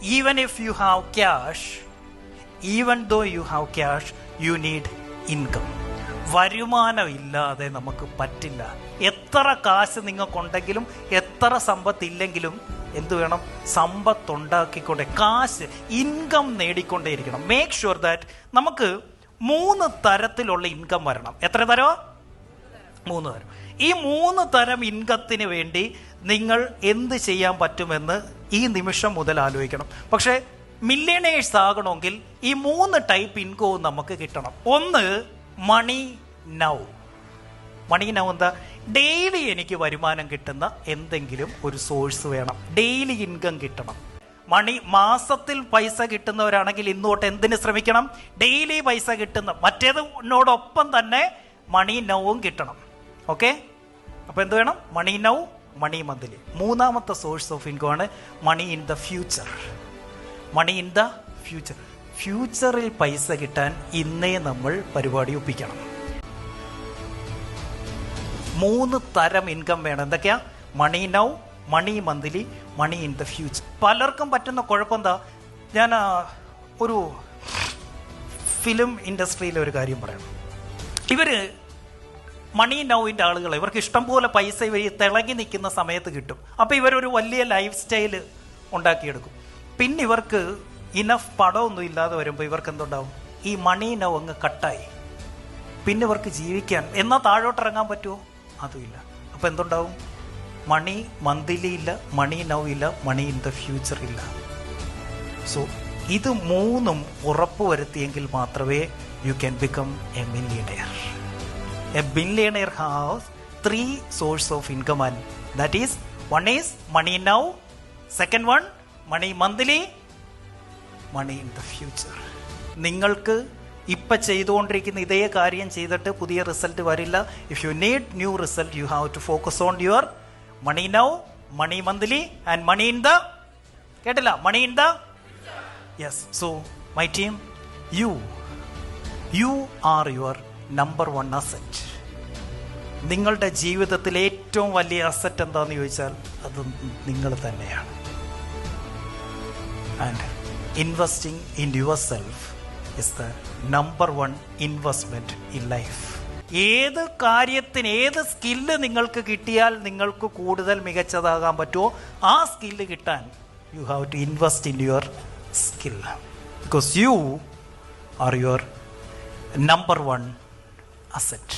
even if you have cash, even though you have cash, you need income. വരുമാനം ഇല്ലാതെ നമുക്ക് പറ്റില്ല. എത്ര കാശ് നിങ്ങൾക്കുണ്ടെങ്കിലും എത്ര സമ്പത്തില്ലെങ്കിലും എന്ത് വേണം? സമ്പത്തുണ്ടാക്കിക്കൊണ്ടേ, കാശ് ഇൻകം നേടിക്കൊണ്ടേയിരിക്കണം. മേക്ക് ഷുവർ ദാറ്റ് നമുക്ക് 3 തരത്തിലുള്ള ഇൻകം വരണം. എത്ര തരമോ? 3 തരം. ഈ 3 തരം ഇൻകത്തിന് വേണ്ടി നിങ്ങൾ എന്ത് ചെയ്യാൻ പറ്റുമെന്ന് ഈ നിമിഷം മുതൽ ആലോചിക്കണം. പക്ഷേ മില്യണേഴ്സ് ആകണമെങ്കിൽ ഈ 3 ടൈപ്പ് ഇൻകവും നമുക്ക് കിട്ടണം. ഒന്ന്, മണി നൗ. മണി നൗ എന്താ? ഡെയിലി എനിക്ക് വരുമാനം കിട്ടുന്ന എന്തെങ്കിലും ഒരു സോഴ്സ് വേണം. ഡെയിലി ഇൻകം കിട്ടണം. മാസത്തിൽ പൈസ കിട്ടുന്നവരാണെങ്കിൽ ഇന്നോട്ട് എന്തിന് ശ്രമിക്കണം? ഡെയിലി പൈസ കിട്ടുന്ന, മറ്റേതിനോടൊപ്പം തന്നെ മണി നൗവും കിട്ടണം. ഓക്കെ, അപ്പോൾ എന്ത് വേണം? Money now, money monthly. 3ാമത്തെ സോഴ്സ് ഓഫ് ഇൻകം ആണ് money in the future. Money in the future. ഫ്യൂച്ചറിൽ പൈസ കിട്ടാൻ ഇന്നേ നമ്മൾ പരിപാടി ഒപ്പിക്കണം. 3 തരം ഇൻകം വേണം. എന്തൊക്കെയാ? Money now, money monthly, money in the future. പലർക്കും പറ്റുന്ന കുഴപ്പം എന്താ? ഞാൻ ഒരു ഫിലിം ഇൻഡസ്ട്രിയിലെ ഒരു കാര്യം പറയാം. ഇവർ മണി നൗവിൻ്റെ ആളുകൾ, ഇവർക്ക് ഇഷ്ടം പോലെ പൈസ ഇവർ തിളങ്ങി നിൽക്കുന്ന സമയത്ത് കിട്ടും. അപ്പോൾ ഇവരൊരു വലിയ ലൈഫ് സ്റ്റൈല് ഉണ്ടാക്കിയെടുക്കും. പിന്നെ ഇവർക്ക് ഇനഫ് പടമൊന്നും ഇല്ലാതെ വരുമ്പോൾ ഇവർക്ക് എന്തുണ്ടാവും? ഈ മണി നൗ അങ്ങ് കട്ടായി. പിന്നെ ഇവർക്ക് ജീവിക്കാൻ, എന്നാൽ താഴോട്ടിറങ്ങാൻ പറ്റുമോ? അതുമില്ല. അപ്പോൾ എന്തുണ്ടാവും? മണി മന്ത്ലി ഇല്ല, മണി നൗ ഇല്ല, മണി ഇൻ ദ ഫ്യൂച്ചർ ഇല്ല. സോ ഇത് 3ഉം ഉറപ്പുവരുത്തിയെങ്കിൽ മാത്രമേ you can become A millionaire. A billionaire has 3 sources of income, and that is, one is money now, second one money monthly, money in the future. നിങ്ങൾക്ക് ഇപ്പം ചെയ്തുകൊണ്ടിരിക്കുന്ന ഇതേ കാര്യം ചെയ്തിട്ട് പുതിയ റിസൾട്ട് വരില്ല. If you need new result, you have to focus on your money now, money monthly and money in the, കേട്ടില്ല? Money in the, yes. So my team, you are your number 1 asset. നിങ്ങളുടെ ജീവിതത്തിലെ ഏറ്റവും വലിയ asset എന്താണെന്ന് ചോദിച്ചാൽ അത് നിങ്ങൾ തന്നെയാണ്. And investing in your self is the number 1 investment in life. ഏത് കാര്യത്തിന്, ഏത് സ്കില്ല് നിങ്ങൾക്ക് കിട്ടിയാൽ നിങ്ങൾക്ക് കൂടുതൽ മികച്ചതാകാൻ പറ്റുമോ, ആ സ്കില്ല് കിട്ടാൻ you have to invest in your skill. Because you are your number 1 asset.